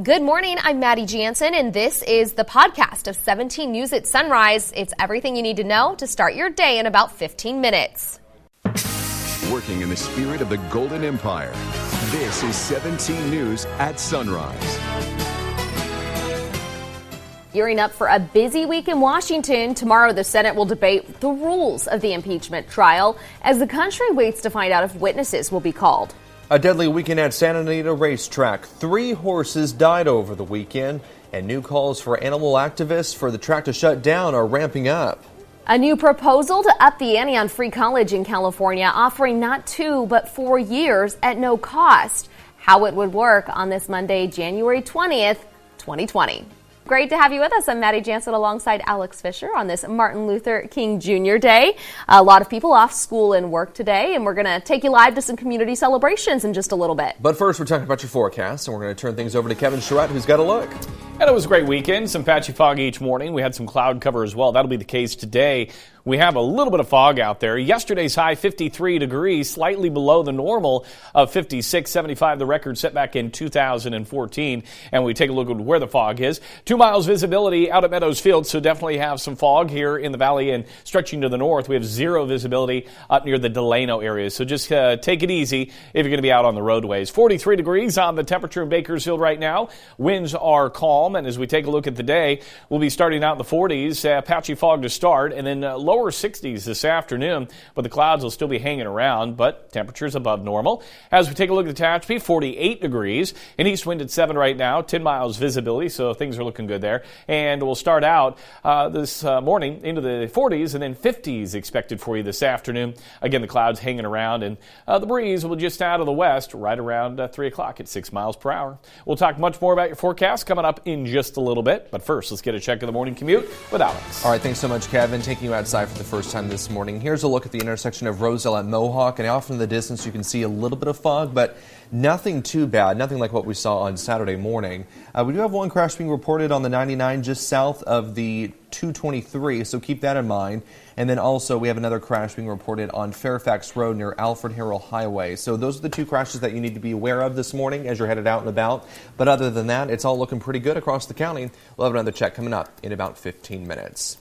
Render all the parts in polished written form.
Good morning, I'm Maddie Jansen, and this is the podcast of 17 News at Sunrise. It's everything you need to know to start your day in about 15 minutes. Working in the spirit of the Golden Empire, this is 17 News at Sunrise. Gearing up for a busy week in Washington, tomorrow the Senate will debate the rules of the impeachment trial as the country waits to find out if witnesses will be called. A deadly weekend at Santa Anita racetrack. 3 horses died over the weekend, and new calls for animal activists for the track to shut down are ramping up. A new proposal to up the ante on free college in California, offering not 2 but 4 years at no cost. How it would work on this Monday, January 20th, 2020. Great to have you with us. I'm Maddie Jansen alongside Alex Fisher on this Martin Luther King Jr. Day. A lot of people off school and work today, and we're going to take you live to some community celebrations in just a little bit. But first, we're talking about your forecast, and we're going to turn things over to Kevin Charette, who's got a look. And it was a great weekend. Some patchy fog each morning. We had some cloud cover as well. That'll be the case today. We have a little bit of fog out there. Yesterday's high 53 degrees, slightly below the normal of 56, 75, the record set back in 2014. And we take a look at where the fog is. 2 miles visibility out at Meadows Field, so definitely have some fog here in the valley and stretching to the north. We have 0 visibility up near the Delano area. So just take it easy if you're going to be out on the roadways. 43 degrees on the temperature in Bakersfield right now. Winds are calm. And as we take a look at the day, we'll be starting out in the 40s, patchy fog to start, and then lower 60s this afternoon, but the clouds will still be hanging around, but temperatures above normal. As we take a look at the Tehachapi, 48 degrees, an east wind at 7 right now, 10 miles visibility, so things are looking good there. And we'll start out this morning into the 40s and then 50s expected for you this afternoon. Again, the clouds hanging around, and the breeze will just out of the west right around 3 o'clock at 6 miles per hour. We'll talk much more about your forecast coming up in just a little bit, but first, let's get a check of the morning commute with Alex. All right, thanks so much, Kevin. Taking you outside for the first time this morning. Here's a look at the intersection of Roselle at Mohawk, and off in the distance you can see a little bit of fog, but nothing too bad, nothing like what we saw on Saturday morning. We do have one crash being reported on the 99 just south of the 223, so keep that in mind. And then also we have another crash being reported on Fairfax Road near Alfred Harrell Highway. So those are the 2 crashes that you need to be aware of this morning as you're headed out and about. But other than that, it's all looking pretty good across the county. We'll have another check coming up in about 15 minutes.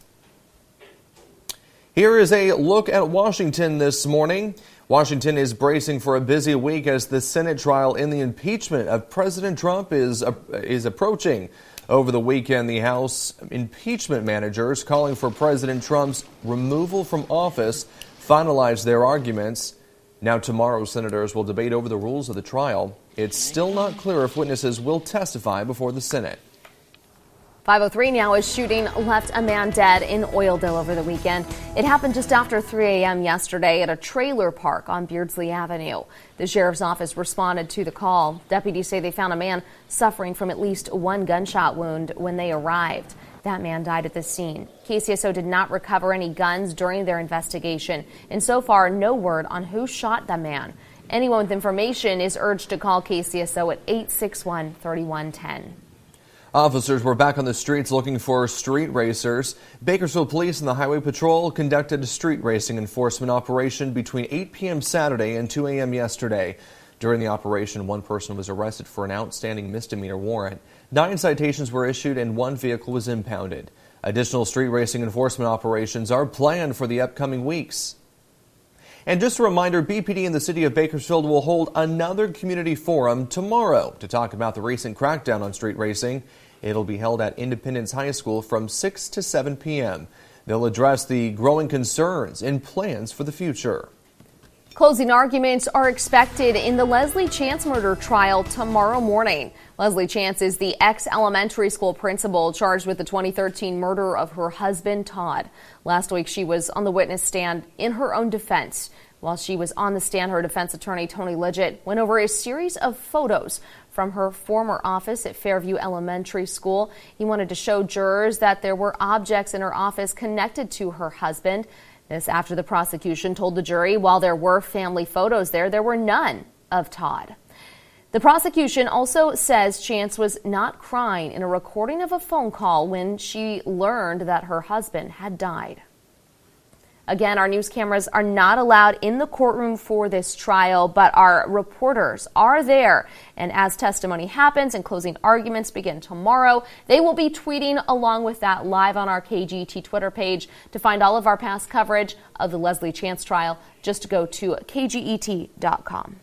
Here is a look at Washington this morning. Washington is bracing for a busy week as the Senate trial in the impeachment of President Trump is approaching. Over the weekend, the House impeachment managers calling for President Trump's removal from office finalized their arguments. Now tomorrow, senators will debate over the rules of the trial. It's still not clear if witnesses will testify before the Senate. 503 now as shooting left a man dead in Oildale over the weekend. It happened just after 3 a.m. yesterday at a trailer park on Beardsley Avenue. The sheriff's office responded to the call. Deputies say they found a man suffering from at least 1 gunshot wound when they arrived. That man died at the scene. KCSO did not recover any guns during their investigation, and so far no word on who shot the man. Anyone with information is urged to call KCSO at 861-3110. Officers were back on the streets looking for street racers. Bakersfield Police and the Highway Patrol conducted a street racing enforcement operation between 8 p.m. Saturday and 2 a.m. yesterday. During the operation, 1 person was arrested for an outstanding misdemeanor warrant. 9 citations were issued and 1 vehicle was impounded. Additional street racing enforcement operations are planned for the upcoming weeks. And just a reminder, BPD and the city of Bakersfield will hold another community forum tomorrow to talk about the recent crackdown on street racing. It'll be held at Independence High School from 6 to 7 p.m. They'll address the growing concerns and plans for the future. Closing arguments are expected in the Leslie Chance murder trial tomorrow morning. Leslie Chance is the ex-elementary school principal charged with the 2013 murder of her husband, Todd. Last week, she was on the witness stand in her own defense. While she was on the stand, her defense attorney, Tony Lidgett, went over a series of photos from her former office at Fairview Elementary School. He wanted to show jurors that there were objects in her office connected to her husband. This after the prosecution told the jury while there were family photos there were none of Todd. The prosecution also says Chance was not crying in a recording of a phone call when she learned that her husband had died. Again, our news cameras are not allowed in the courtroom for this trial, but our reporters are there. And as testimony happens and closing arguments begin tomorrow, they will be tweeting along with that live on our KGET Twitter page. To find all of our past coverage of the Leslie Chance trial, just go to kget.com.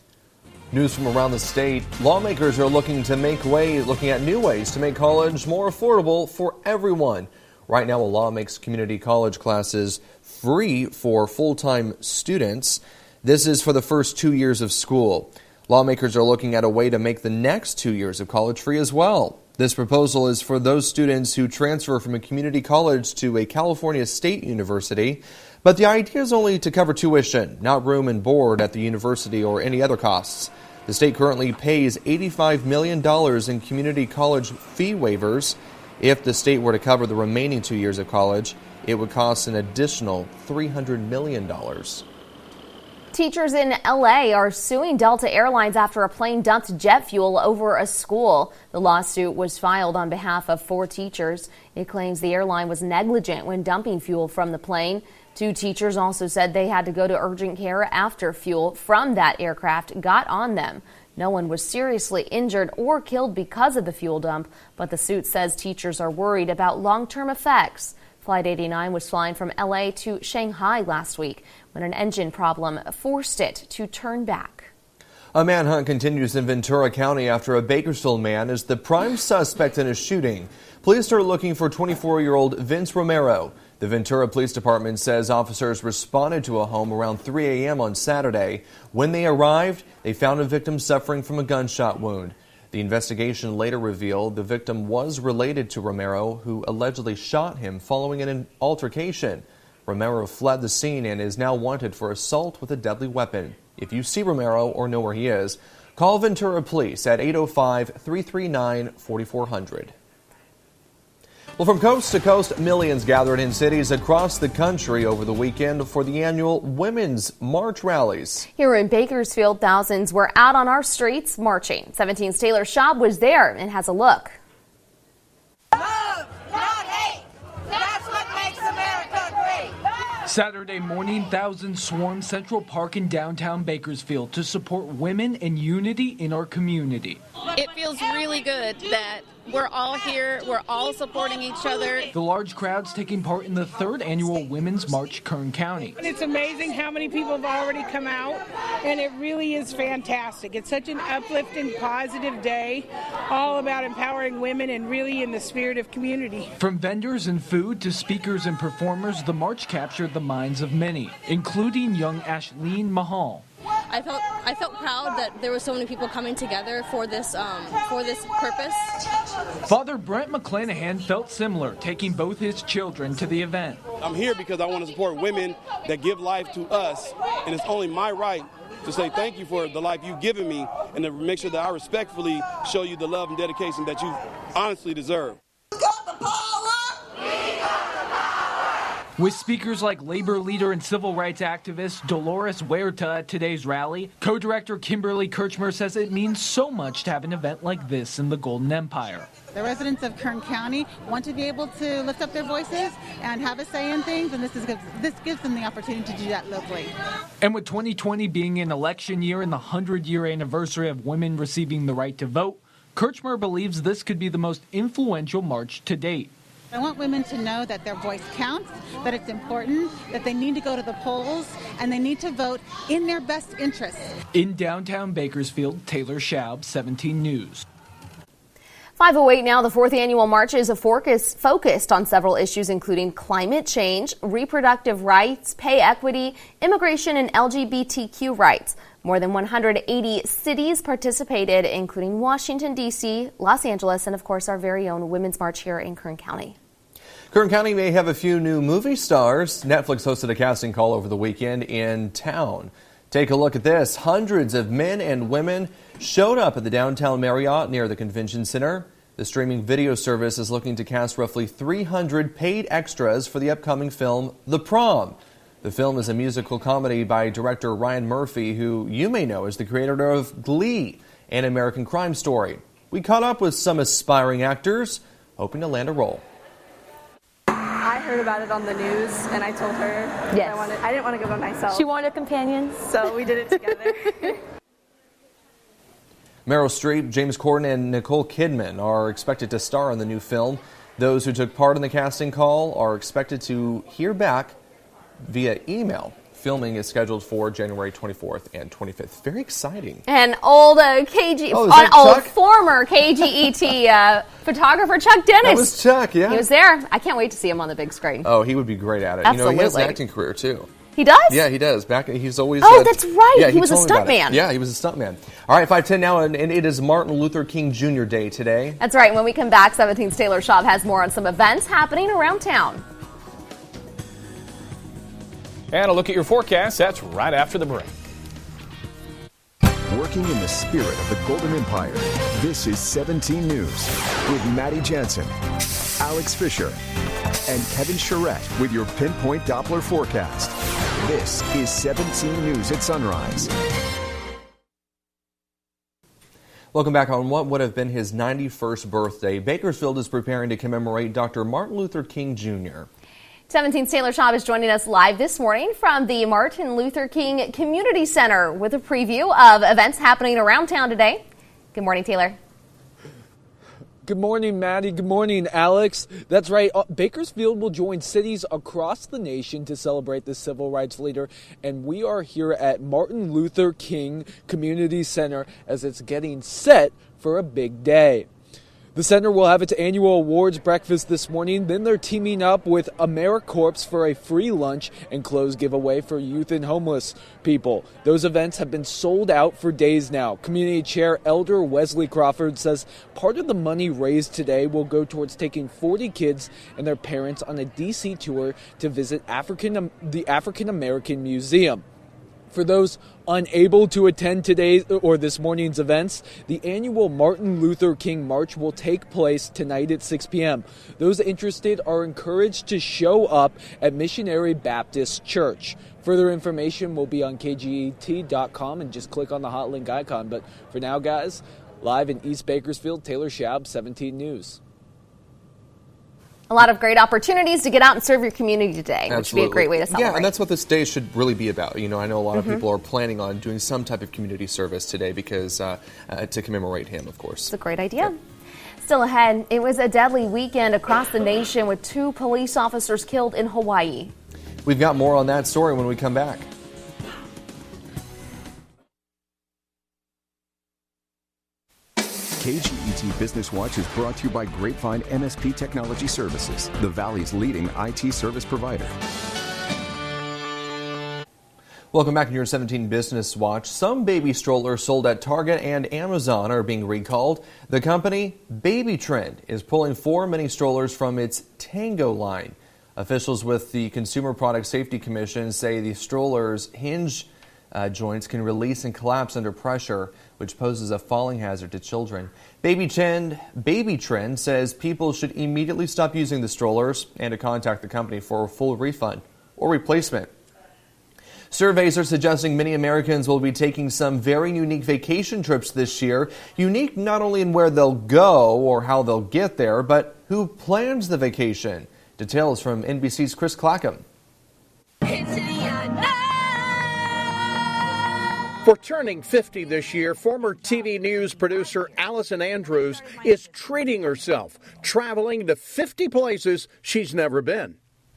News from around the state. Lawmakers are looking at new ways to make college more affordable for everyone. Right now, a law makes community college classes free for full-time students. This is for the first 2 years of school. Lawmakers are looking at a way to make the next 2 years of college free as well. This proposal is for those students who transfer from a community college to a California state university. But the idea is only to cover tuition, not room and board at the university or any other costs. The state currently pays $85 million in community college fee waivers. If the state were to cover the remaining 2 years of college, it would cost an additional $300 million. Teachers in LA are suing Delta Airlines after a plane dumped jet fuel over a school. The lawsuit was filed on behalf of 4 teachers. It claims the airline was negligent when dumping fuel from the plane. 2 teachers also said they had to go to urgent care after fuel from that aircraft got on them. No one was seriously injured or killed because of the fuel dump, but the suit says teachers are worried about long-term effects. Flight 89 was flying from LA to Shanghai last week when an engine problem forced it to turn back. A manhunt continues in Ventura County after a Bakersfield man is the prime suspect in a shooting. Police are looking for 24-year-old Vince Romero. The Ventura Police Department says officers responded to a home around 3 a.m. on Saturday. When they arrived, they found a victim suffering from a gunshot wound. The investigation later revealed the victim was related to Romero, who allegedly shot him following an altercation. Romero fled the scene and is now wanted for assault with a deadly weapon. If you see Romero or know where he is, call Ventura Police at 805-339-4400. Well, from coast to coast, millions gathered in cities across the country over the weekend for the annual Women's March rallies. Here in Bakersfield, thousands were out on our streets marching. 17's Taylor Schaub was there and has a look. Love, not hate. That's what makes America great. Saturday morning, thousands swarmed Central Park in downtown Bakersfield to support women and unity in our community. It feels really good that we're all here, we're all supporting each other. The large crowds taking part in the 3rd annual Women's March Kern County. It's amazing how many people have already come out, and it really is fantastic. It's such an uplifting, positive day, all about empowering women and really in the spirit of community. From vendors and food to speakers and performers, the march captured the minds of many, including young Ashleen Mahal. I felt proud that there were so many people coming together for this purpose. Father Brent McClanahan felt similar, taking both his children to the event. I'm here because I want to support women that give life to us, and it's only my right to say thank you for the life you've given me and to make sure that I respectfully show you the love and dedication that you honestly deserve. With speakers like labor leader and civil rights activist Dolores Huerta at today's rally, co-director Kimberly Kirchmer says it means so much to have an event like this in the Golden Empire. The residents of Kern County want to be able to lift up their voices and have a say in things, and this gives them the opportunity to do that locally. And with 2020 being an election year and the 100-year anniversary of women receiving the right to vote, Kirchmer believes this could be the most influential march to date. I want women to know that their voice counts, that it's important, that they need to go to the polls, and they need to vote in their best interests. In downtown Bakersfield, Taylor Schaub, 17 News. 5:08 now. The 4th annual march is focused on several issues, including climate change, reproductive rights, pay equity, immigration, and LGBTQ rights. More than 180 cities participated, including Washington, D.C., Los Angeles, and, of course, our very own Women's March here in Kern County. Kern County may have a few new movie stars. Netflix hosted a casting call over the weekend in town. Take a look at this. Hundreds of men and women showed up at the downtown Marriott near the convention center. The streaming video service is looking to cast roughly 300 paid extras for the upcoming film, The Prom. The film is a musical comedy by director Ryan Murphy, who you may know as the creator of Glee and American Crime Story. We caught up with some aspiring actors, hoping to land a role. I heard about it on the news, and I told her I didn't want to go by myself. She wanted a companion, so we did it together. Meryl Streep, James Corden, and Nicole Kidman are expected to star in the new film. Those who took part in the casting call are expected to hear back via email. Filming is scheduled for January 24th and 25th. Very exciting. And old former KGET photographer Chuck Dennis. That was Chuck, yeah. He was there. I can't wait to see him on the big screen. Oh, he would be great at it. Absolutely. He has an acting career, too. He does? Yeah, he does. He's always. Oh, that's right. Yeah, he was a told me about it. stuntman. Yeah, he was a stuntman. All right, 5:10 now, and it is Martin Luther King Jr. Day today. That's right. When we come back, 17's Taylor Schaub has more on some events happening around town. And a look at your forecast. That's right after the break. Working in the spirit of the Golden Empire, this is 17 News with Maddie Jansen, Alex Fisher, and Kevin Charette with your Pinpoint Doppler forecast. This is 17 News at Sunrise. Welcome back. On what would have been his 91st birthday, Bakersfield is preparing to commemorate Dr. Martin Luther King Jr. 17's Taylor Schaub is joining us live this morning from the Martin Luther King Community Center with a preview of events happening around town today. Good morning, Taylor. Good morning, Maddie. Good morning, Alex. That's right. Bakersfield will join cities across the nation to celebrate the civil rights leader. And we are here at Martin Luther King Community Center as it's getting set for a big day. The center will have its annual awards breakfast this morning. Then they're teaming up with AmeriCorps for a free lunch and clothes giveaway for youth and homeless people. Those events have been sold out for days now. Community Chair Elder Wesley Crawford says part of the money raised today will go towards taking 40 kids and their parents on a D.C. tour to visit the African American Museum. For those unable to attend today's or this morning's events, the annual Martin Luther King March will take place tonight at 6 p.m. Those interested are encouraged to show up at Missionary Baptist Church. Further information will be on kget.com and just click on the hot link icon. But for now, guys, live in East Bakersfield, Taylor Schaub, 17 News. A lot of great opportunities to get out and serve your community today, which would be a great way to celebrate. Yeah, and that's what this day should really be about. You know, I know a lot of people are planning on doing some type of community service today because to commemorate him, of course. It's a great idea. Still ahead, it was a deadly weekend across the nation with 2 police officers killed in Hawaii. We've got more on that story when we come back. KGET Business Watch is brought to you by Grapevine MSP Technology Services, the Valley's leading IT service provider. Welcome back to your 17 Business Watch. Some baby strollers sold at Target and Amazon are being recalled. The company, Baby Trend, is pulling 4 mini strollers from its Tango line. Officials with the Consumer Product Safety Commission say the strollers' hinge joints can release and collapse under pressure, which poses a falling hazard to children. Baby Trend says people should immediately stop using the strollers and to contact the company for a full refund or replacement. Surveys are suggesting many Americans will be taking some very unique vacation trips this year. Unique not only in where they'll go or how they'll get there, but who plans the vacation. Details from NBC's Chris Clackham. For turning 50 this year, former TV news producer Allison Andrews is treating herself, traveling to 50 places she's never been.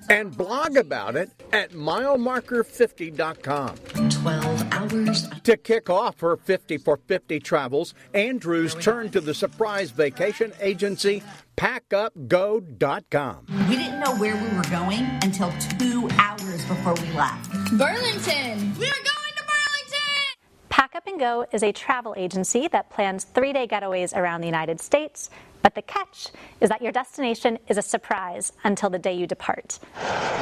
And blog about it at milemarker50.com. 12 hours. To kick off her 50 for 50 travels, Andrews turned to the surprise vacation agency packupgo.com. We didn't know where we were going until 2 hours before we left. Burlington. We are going to Burlington. Pack Up and Go is a travel agency that plans 3-day getaways around the United States. But the catch is that your destination is a surprise until the day you depart.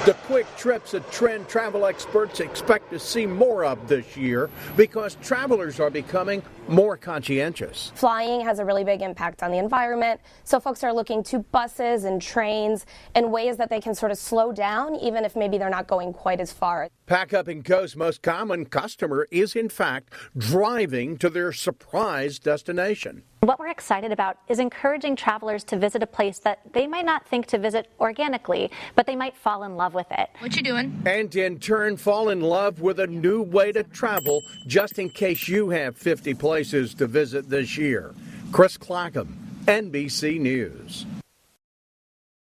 The quick trips that trend travel experts expect to see more of this year because travelers are becoming more conscientious. Flying has a really big impact on the environment, so folks are looking to buses and trains in ways that they can sort of slow down, even if maybe they're not going quite as far. Pack Up & Co's most common customer is, in fact, driving to their surprise destination. What we're excited about is encouraging travelers to visit a place that they might not think to visit organically, but they might fall in love with it. What you doing? And in turn, fall in love with a new way to travel, just in case you have 50 places to visit this year. Chris Clackham, NBC News.